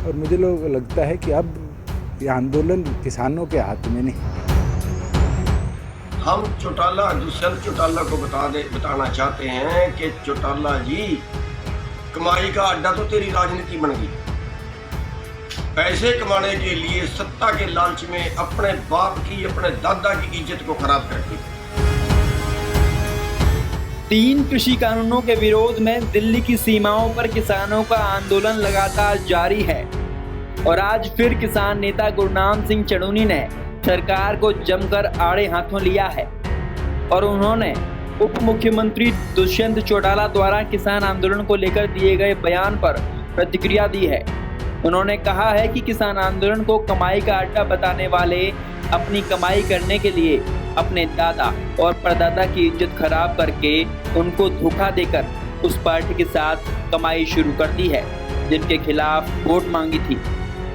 और मुझे लगता है कि अब ये आंदोलन किसानों के हाथ में नहीं। हम चौटाला दुष्यंत चौटाला को बताना चाहते हैं कि चौटाला जी, कमाई का अड्डा तो तेरी राजनीति बन गई। पैसे कमाने के लिए सत्ता के लालच में अपने बाप की, अपने दादा की इज्जत को खराब करके 3 कृषि कानूनों के विरोध में दिल्ली की सीमाओं पर किसानों का आंदोलन लगातार जारी है और आज फिर किसान नेता गुरनाम सिंह चढ़ूनी ने सरकार को जमकर आड़े हाथों लिया है और उन्होंने उप मुख्यमंत्री दुष्यंत चौटाला द्वारा किसान आंदोलन को लेकर दिए गए बयान पर प्रतिक्रिया दी है। उन्होंने कहा है कि किसान आंदोलन को कमाई का अड्डा बताने वाले अपनी कमाई करने के लिए अपने दादा और परदादा की इज्जत खराब करके उनको धोखा देकर उस पार्टी के साथ कमाई शुरू कर दी है जिनके खिलाफ वोट मांगी थी।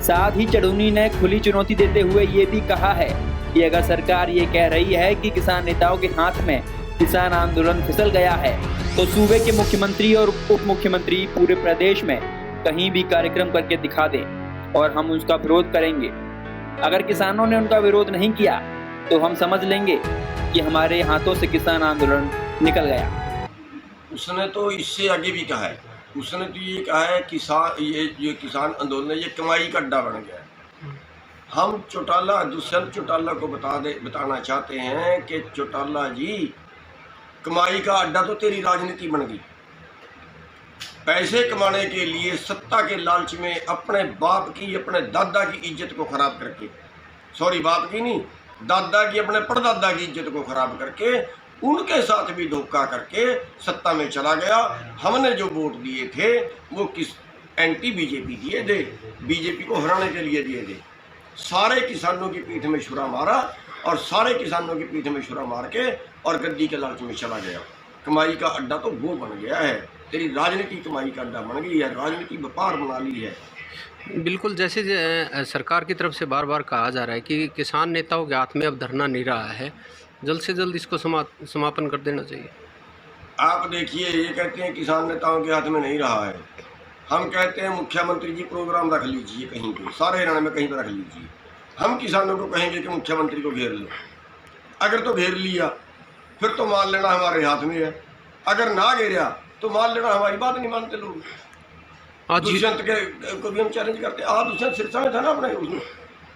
साथ ही चढ़ूनी ने खुली चुनौती देते हुए ये भी कहा है कि अगर सरकार ये कह रही है कि किसान नेताओं के हाथ में किसान आंदोलन फिसल गया है तो सूबे के मुख्यमंत्री और उप मुख्यमंत्री पूरे प्रदेश में कहीं भी कार्यक्रम करके दिखा दें और हम उसका विरोध करेंगे। अगर किसानों ने उनका विरोध नहीं किया तो हम समझ लेंगे कि हमारे हाथों से किसान आंदोलन निकल गया। उसने तो इससे आगे भी कहा है, उसने तो ये कहा है ये किसान आंदोलन ये कमाई का अड्डा बन गया है। हम चौटाला दुष्यंत चौटाला को बताना चाहते हैं कि चौटाला जी, कमाई का अड्डा तो तेरी राजनीति बन गई। पैसे कमाने के लिए सत्ता के लालच में अपने बाप की, अपने दादा की इज्जत को खराब करके, सॉरी बाप की नहीं, दादा की, अपने परदादा की इज्जत को खराब करके उनके साथ भी धोखा करके सत्ता में चला गया। हमने जो वोट दिए थे वो किस एंटी बीजेपी दिए थे, बीजेपी को हराने के लिए दिए थे। सारे किसानों की पीठ में छुरा मारा और सारे किसानों की पीठ में छुरा मार के और गद्दी के लालच में चला गया। कमाई का अड्डा तो वो बन गया है, तेरी राजनीति कमाई का अड्डा बन गई है, राजनीति व्यापार बना ली है। बिल्कुल, जैसे सरकार की तरफ से बार बार कहा जा रहा है कि किसान नेताओं के हाथ में अब धरना नहीं रहा है, जल्द से जल्द इसको समापन कर देना चाहिए। आप देखिए, ये कहते हैं किसान नेताओं के हाथ में नहीं रहा है, हम कहते हैं मुख्यमंत्री जी प्रोग्राम रख लीजिए कहीं पे, सारे हरियाणा में कहीं पर रख लीजिए। हम किसानों को कहेंगे कि मुख्यमंत्री को घेर लो। अगर तो घेर लिया फिर तो मान लेना हमारे हाथ में है, अगर ना घेरा तो मान लेना हमारी बात नहीं मानते लोग। दुष्यंत के को भी हम चैलेंज करते हैं। दुष्यंत सिरसा में था ना अपने, उसमें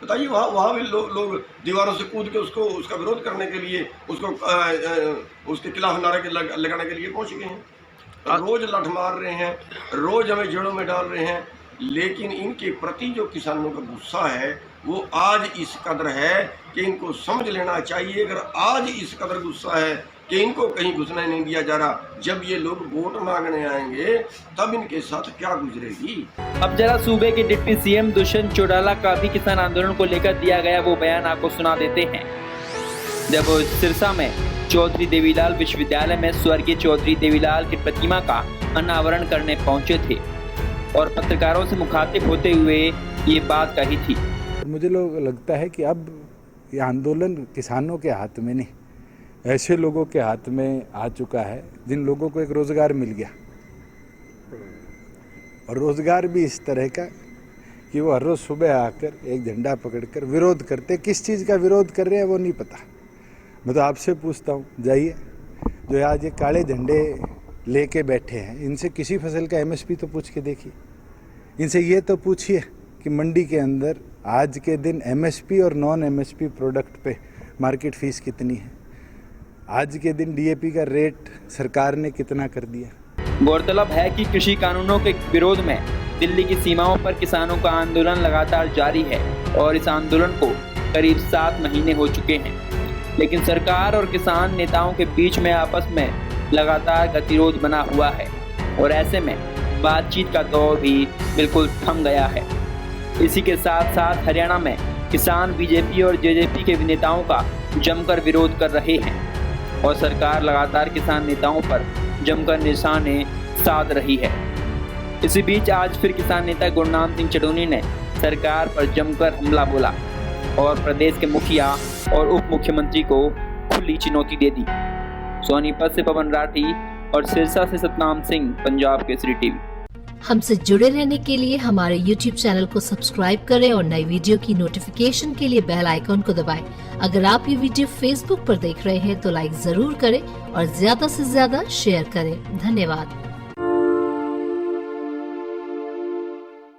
बताइए, वहाँ भी लोग दीवारों से कूद के उसका विरोध करने के लिए, उसके खिलाफ नारे लगाने के लिए पहुँच गए हैं। रोज लठ मार रहे हैं, रोज हमें जड़ों में डाल रहे हैं, लेकिन इनके प्रति जो किसानों का गुस्सा है वो आज इस कदर है कि इनको समझ लेना चाहिए। अगर आज इस कदर गुस्सा है कि इनको कहीं घुसने नहीं दिया जा रहा, जब ये लोग वोट मांगने आएंगे तब इनके साथ क्या गुजरेगी। अब जरा सूबे के डिप्टी सीएम दुष्यंत चौटाला का भी किसान आंदोलन को लेकर दिया गया वो बयान आपको सुना देते हैं। जब वो सिरसा में चौधरी देवीलाल विश्वविद्यालय में स्वर्गीय चौधरी देवीलाल की प्रतिमा का अनावरण करने पहुंचे थे और पत्रकारों से मुखातिब होते हुए ये बात कही थी। मुझे लगता है कि अब ये आंदोलन किसानों के हाथ में नहीं, ऐसे लोगों के हाथ में आ चुका है जिन लोगों को एक रोज़गार मिल गया, और रोज़गार भी इस तरह का कि वो हर रोज़ सुबह आकर एक झंडा पकड़कर विरोध करते। किस चीज़ का विरोध कर रहे हैं वो नहीं पता। मैं तो आपसे पूछता हूँ, जाइए जो आज ये काले झंडे लेके बैठे हैं, इनसे किसी फसल का एमएसपी तो पूछ के देखिए। इनसे ये तो पूछिए कि मंडी के अंदर आज के दिन एमएसपी और नॉन एमएसपी प्रोडक्ट पे मार्केट फीस कितनी है, आज के दिन डीएपी का रेट सरकार ने कितना कर दिया। गौरतलब है कि कृषि कानूनों के विरोध में दिल्ली की सीमाओं पर किसानों का आंदोलन लगातार जारी है और इस आंदोलन को करीब 7 महीने हो चुके हैं, लेकिन सरकार और किसान नेताओं के बीच में आपस में लगातार गतिरोध बना हुआ है और ऐसे में बातचीत का दौर भी बिल्कुल थम गया है। इसी के साथ साथ हरियाणा में किसान बीजेपी और जेजेपी के नेताओं का जमकर विरोध कर रहे हैं और सरकार लगातार किसान नेताओं पर जमकर निशाने साध रही है। इसी बीच आज फिर किसान नेता गुरनाम सिंह चढ़ूनी ने सरकार पर जमकर हमला बोला और प्रदेश के मुखिया और उप मुख्यमंत्री को खुली चुनौती दे दी। सोनीपत से पवन राठी और सिरसा से सतनाम सिंह, पंजाब केसरी टीवी। हमसे जुड़े रहने के लिए हमारे YouTube चैनल को सब्सक्राइब करें और नई वीडियो की नोटिफिकेशन के लिए बेल आइकॉन को दबाएं। अगर आप ये वीडियो Facebook पर देख रहे हैं तो लाइक जरूर करें और ज्यादा से ज्यादा शेयर करें। धन्यवाद।